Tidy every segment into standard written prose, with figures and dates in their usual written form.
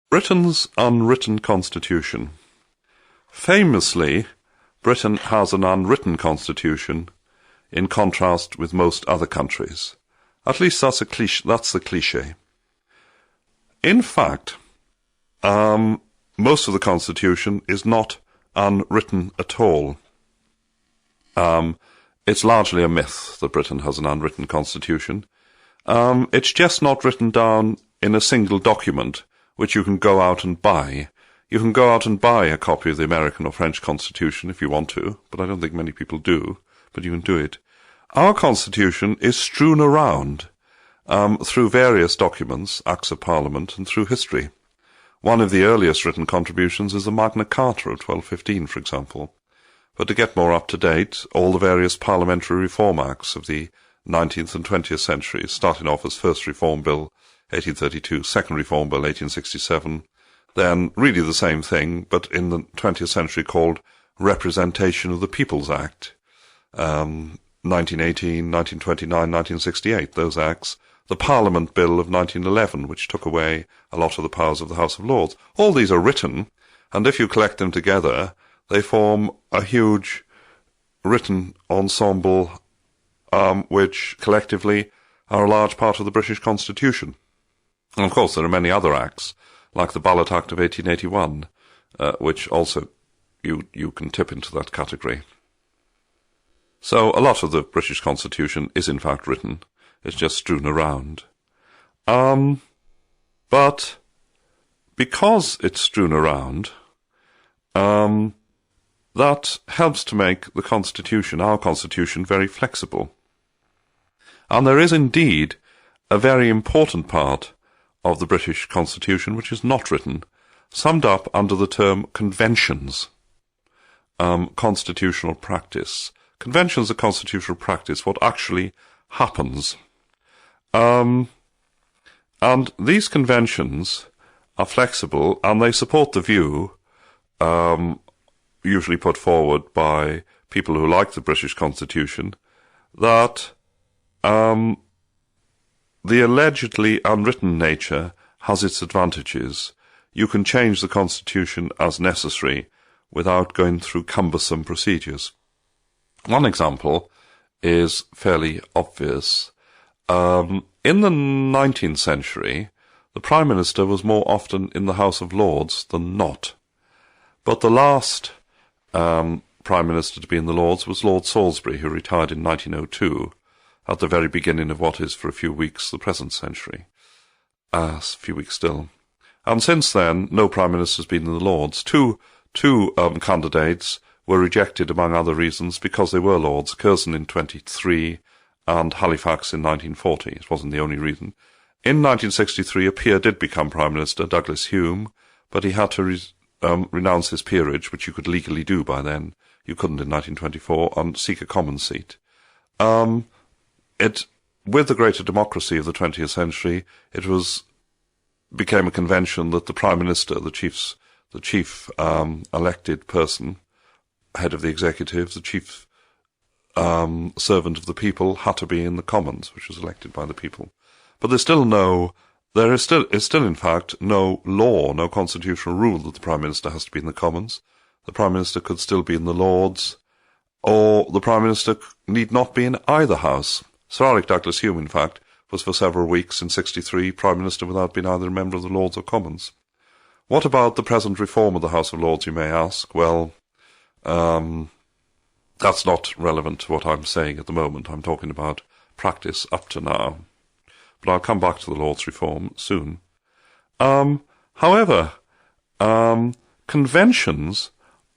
Britain's unwritten constitution. Famously, Britain has an unwritten constitution in contrast with most other countries. At least that's the cliché. In fact, most of the constitution is not unwritten at all. It's largely a myth that Britain has an unwritten constitution. It's just not written down in a single document which you can go out and buy. You can go out and buy a copy of the American or French Constitution if you want to, but I don't think many people do, but you can do it. Our Constitution is strewn around through various documents, Acts of Parliament, and through history. One of the earliest written contributions is the Magna Carta of 1215, for example. But to get more up to date, all the various parliamentary reform acts of the 19th and 20th centuries, starting off as First Reform Bill 1832, Second Reform Bill 1867, then really the same thing, but in the 20th century called Representation of the People's Act, 1918, 1929, 1968, those acts, the Parliament Bill of 1911, which took away a lot of the powers of the House of Lords. All these are written, and if you collect them together, they form a huge written ensemble, which collectively are a large part of the British Constitution. And of course, there are many other acts, like the Ballot Act of 1881, which also you can tip into that category. So a lot of the British Constitution is in fact written. It's just strewn around. But because it's strewn around, that helps to make the Constitution, our Constitution, very flexible. And there is indeed a very important part of the British Constitution which is not written, summed up under the term conventions, constitutional practice. Conventions are constitutional practice, what actually happens. And these conventions are flexible, and they support the view, usually put forward by people who like the British Constitution, that the allegedly unwritten nature has its advantages. You can change the Constitution as necessary without going through cumbersome procedures. One example is fairly obvious. In the 19th century, the Prime Minister was more often in the House of Lords than not. But the last Prime Minister to be in the Lords was Lord Salisbury, who retired in 1902, at the very beginning of what is, for a few weeks, the present century. A few weeks still. And since then, no Prime Minister has been in the Lords. Two candidates were rejected, among other reasons, because they were Lords, Curzon in 23 and Halifax in 1940. It wasn't the only reason. In 1963, a peer did become Prime Minister, Douglas Hume, but he had to renounce his peerage, which you could legally do by then. You couldn't in 1924, and seek a common seat. With the greater democracy of the 20th century, it became a convention that the Prime Minister, the chief elected person, head of the executive, the chief servant of the people, had to be in the Commons, which was elected by the people. But there is still in fact no law, no constitutional rule that the Prime Minister has to be in the Commons. The Prime Minister could still be in the Lords, or the Prime Minister need not be in either House. Sir Alec Douglas Hume, in fact, was for several weeks in 63 Prime Minister without being either a member of the Lords or Commons. What about the present reform of the House of Lords, you may ask? Well, that's not relevant to what I'm saying at the moment. I'm talking about practice up to now. But I'll come back to the Lords reform soon. However, conventions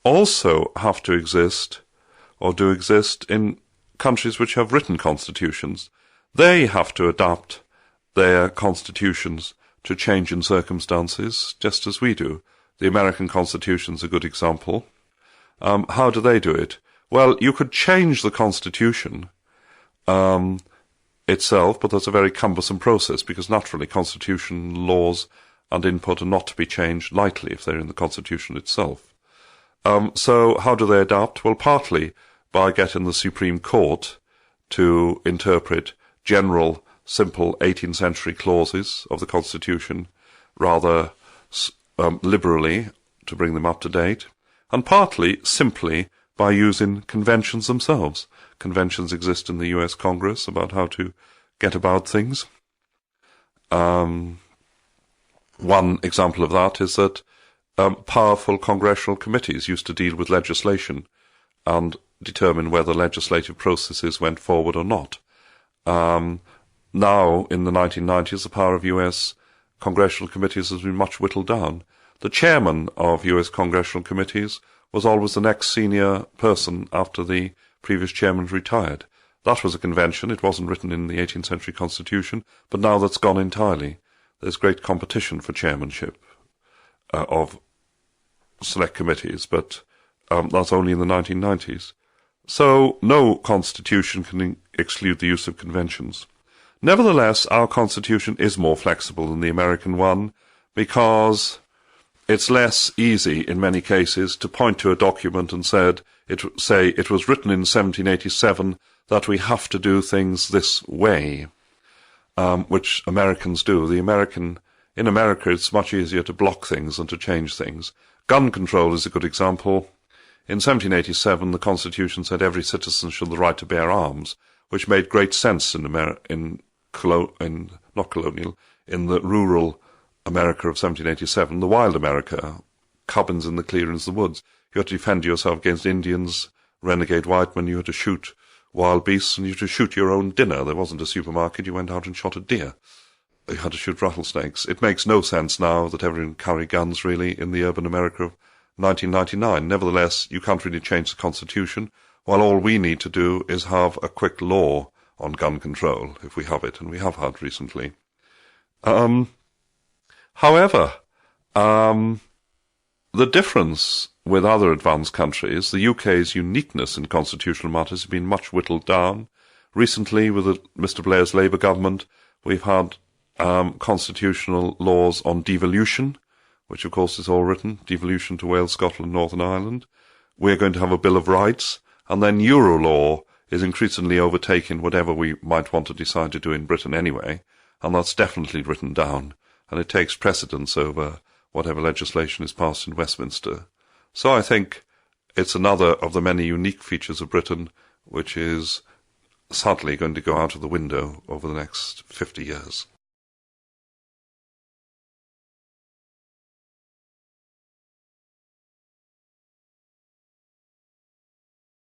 also have to exist, or do exist, in countries which have written constitutions. They have to adapt their constitutions to change in circumstances, just as we do. The American Constitution's a good example. How do they do it? Well, you could change the Constitution itself, but that's a very cumbersome process, because naturally constitution laws and input are not to be changed lightly if they're in the Constitution itself. So how do they adapt? Well, partly by getting the Supreme Court to interpret general, simple 18th century clauses of the Constitution rather liberally to bring them up to date, and partly simply by using conventions themselves. Conventions exist in the US Congress about how to get about things. One example of that is that powerful congressional committees used to deal with legislation and determine whether legislative processes went forward or not. Now, in the 1990s, the power of US congressional committees has been much whittled down. The chairman of US congressional committees was always the next senior person after the previous chairman retired. That was a convention. It wasn't written in the 18th century constitution, but now that's gone entirely. There's great competition for chairmanship of select committees, but that's only in the 1990s. So no constitution can exclude the use of conventions. Nevertheless, our constitution is more flexible than the American one because it's less easy in many cases to point to a document and say it was written in 1787 that we have to do things this way, which Americans do. In America, it's much easier to block things than to change things. Gun control is a good example. In 1787, the Constitution said every citizen should have the right to bear arms, which made great sense in the rural America of 1787, the wild America, cabins in the clearings of the woods. You had to defend yourself against Indians, renegade white men, you had to shoot wild beasts, and you had to shoot your own dinner. There wasn't a supermarket, you went out and shot a deer. You had to shoot rattlesnakes. It makes no sense now that everyone carry guns, really, in the urban America of 1999. Nevertheless, you can't really change the Constitution, while all we need to do is have a quick law on gun control, if we have it, and we have had recently. However, the difference with other advanced countries, the UK's uniqueness in constitutional matters has been much whittled down. Recently, with Mr Blair's Labour government, we've had constitutional laws on devolution, which of course is all written, devolution to Wales, Scotland, Northern Ireland. We're going to have a Bill of Rights, and then Euro law is increasingly overtaking whatever we might want to decide to do in Britain anyway, and that's definitely written down, and it takes precedence over whatever legislation is passed in Westminster. So I think it's another of the many unique features of Britain which is sadly going to go out of the window over the next 50 years.